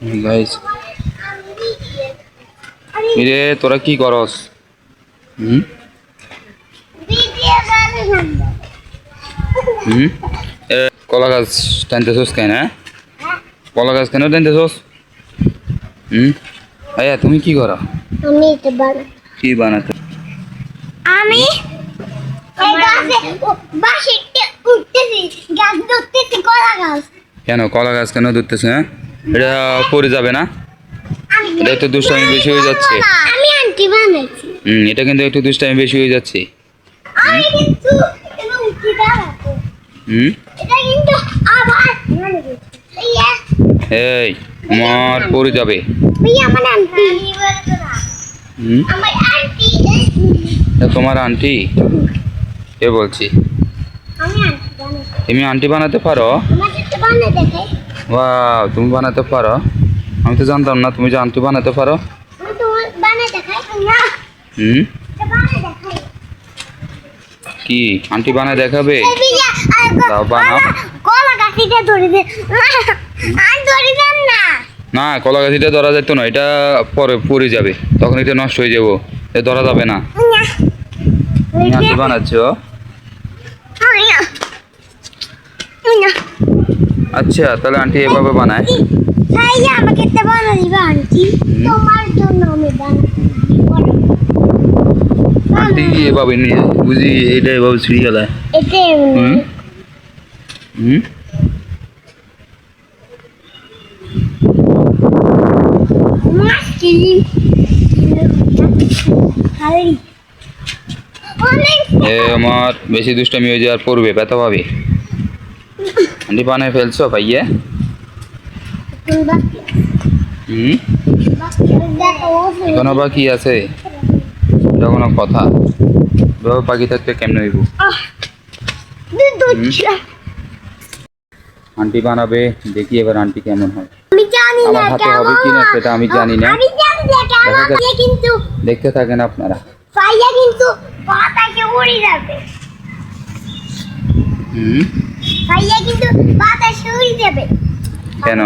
Guys রে তোরা কি করস? কলা গাছ টানতেছস কেন? কলা গাছ কেন টানতেছস? আয়া তুমি কি করো? আমি এটা বানাই। কি বানাতে? আমি এই গাছে বাঁশিতে উঠতেছি, গাছ ধরতেছি কলা গাছ। কেন কলা গাছ কেন ধরতেছ? হ্যাঁ এটা পড়ে যাবে না? এটা তো দুষ্টামি বেশি হয়ে যাচ্ছে। আমি আন্টি বানাইছি। এটা কিন্তু একটু দুষ্টামি বেশি হয়ে যাচ্ছে। আমি কিন্তু এটা উঠি দাঁড়াবো। এটা কিন্তু আবার এই আমার পড়ে যাবে। ভাইয়া আমার আন্টি। আমার আন্টি। তোমার আন্টি? কে বলছি? আমি আন্টি বানাই। তুমি আন্টি বানাতে পারো? আমাকে বানাই দেখাই। ওয়াও তুমি বানাতে পারো? আমি তো জানতাম না তুমি যে আন্টি বানাতে পারো। আমি তোমার বানাই দেখাই না। এটা বানাই দেখাই। কি আন্টি বানায় দেখাবে? দাও বানাও। কলা গাছিটা ধরে দে। আর ধরে দেন না। না কলা গাছিটা ধরা যেত না, এটা পরে পড়ে যাবে, তখন এটা নষ্ট হয়ে যাবো, এটা ধরা যাবে না। তুমি আন্টি বানাচ্ছ? আচ্ছা তাহলে আন্টি এভাবে বানায়? ভাইয়া আমাকে একটা বানা দিবা আন্টি, তোমার জন্য আমি বানাবো। আন্টি এভাবে নিয়ে বুঝি এটা এভাবে ছিঁড়ে গেলায়। এটা আমার বেশি দুষ্টামি হয়ে যায় আর পড়বে, ব্যথা পাবে। আন্টি বানায় ফেলছো ভাইয়া? এখনো বাকি আছে? এটা কোনো কথা? পাখি থাকতে কেমনে হইব? আন্টি বানাবে, দেখি এবার আন্টি কেমন হয়। আমার হাতে হবে কিনা সেটা আমি জানি না। কিন্তু দেখতে থাকেন আপনারা। ভাইয়া কিন্তু বাতাসে উড়ে যাবে। ভাইয়া কিন্তু বাতাসে উড়ে যাবে। কেন?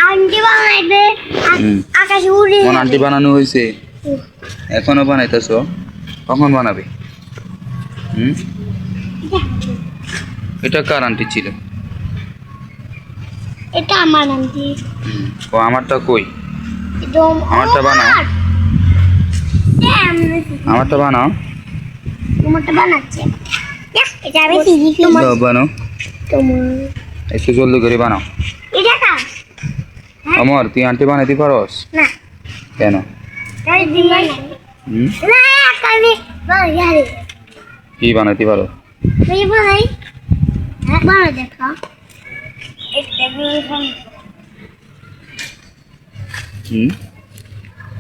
আন্টি বানাইবে আকাশে উড়ে কোন আন্টি বানানো হয়েছে? এখনো বানাইতেছ? কখন বানাবে? এটা কার আন্টি ছিল? এটা আমার আন্টি। ও আমারটা কই? আমারটা বানাও। আমারটা বানাও। তোমারটা বানাচ্ছে। এটা আমি সিজি তোমার বানাও। তোমার একটু জলদি করে বানাও। এটা কার? আমার তুই আন্টি বানাইতে পারোস? না। কেন? তাই দিলাই। না কালি বানাই। কি বানাইতে পারো? এই বানাই। বানাই দেখা।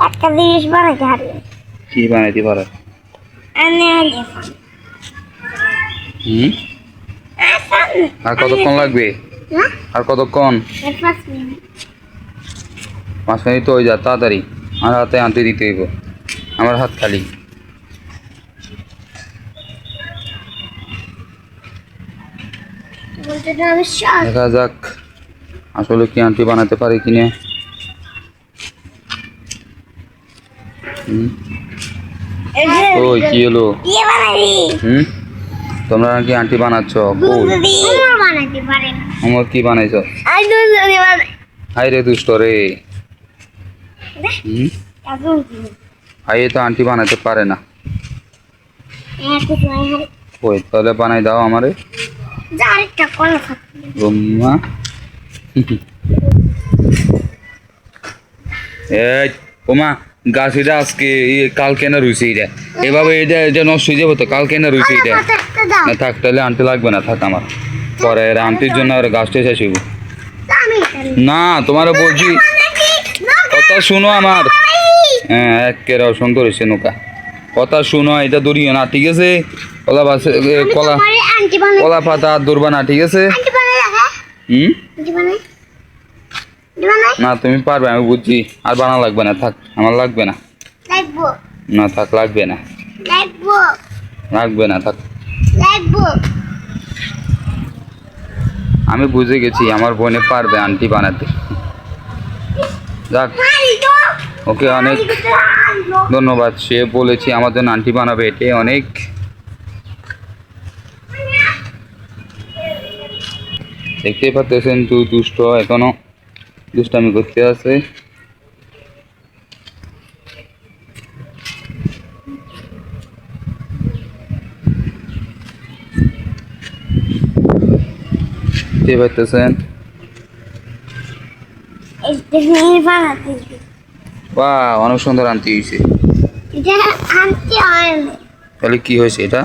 একটা জিনিস বানাইতে হবে। কি বানাইতে পারো? আর কতক্ষণ লাগবে? আর কতক্ষণ? 5 মিনিট তো হয়ে যা, তাড়াতাড়ি। আমার হাতে আনতে দিতে হইব, আমার হাত খালি। দেখা যাক আসলে কি আন্টি বানাতে পারি কিনা। ওই কি হলো? তোমরা নাকি আন্টি বানাচ্ছ? আমার কি বানাইছ? হাই রে দুষ্ট রে। হাই তো আন্টি বানাতে পারে না। ওই তাহলে বানাই দাও আমারে। এই ওমা গাছ এটা আজকে কালকে না রুইছে, এটা এভাবে এটা নষ্ট হয়ে যাবো তো। কালকে না রুইছে এটা। না থাক তাহলে আনতে লাগবে না, থাক আমার। পরে আন্টির জন্য আর গাছটা শেষ হইব না। তোমারও বলছি কথা শুনো আমার। হ্যাঁ একেবারে সুন্দর হয়েছে নৌকা। কথা শুনো, এটা দৌড়িও না, ঠিক আছে? কলা কলা পাতা আর দৌড়বা না, ঠিক আছে? না তুমি পারবে, আমি বুঝছি। আর বানা লাগবে না, থাক আমার লাগবে না। না থাক লাগবে না, লাগবে না, থাক। আমি বুঝে গেছি আমার বোনে পারবে আন্টি বানাতে। যাক, ওকে অনেক ধন্যবাদ, সে বলেছে আমার জন্য আন্টি বানাবে, এটাই অনেক। দেখতেই পাচ্ছেন তুই দুষ্ট এখনো দুষ্টামি করতে আছে। দেখতে পাচ্ছেন বা অনেক সুন্দর আন্টি হয়েছে। তাহলে কি হয়েছে এটা?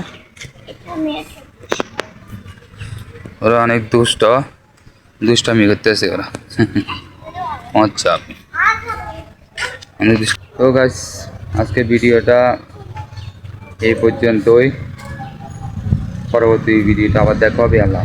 ওরা অনেক দুষ্টামি করতেছে ওরা। আচ্ছা, তো গাইস আজকে ভিডিওটা এই পর্যন্তই, পরবর্তী ভিডিওটা আবার দেখা হবে। আল্লাহ।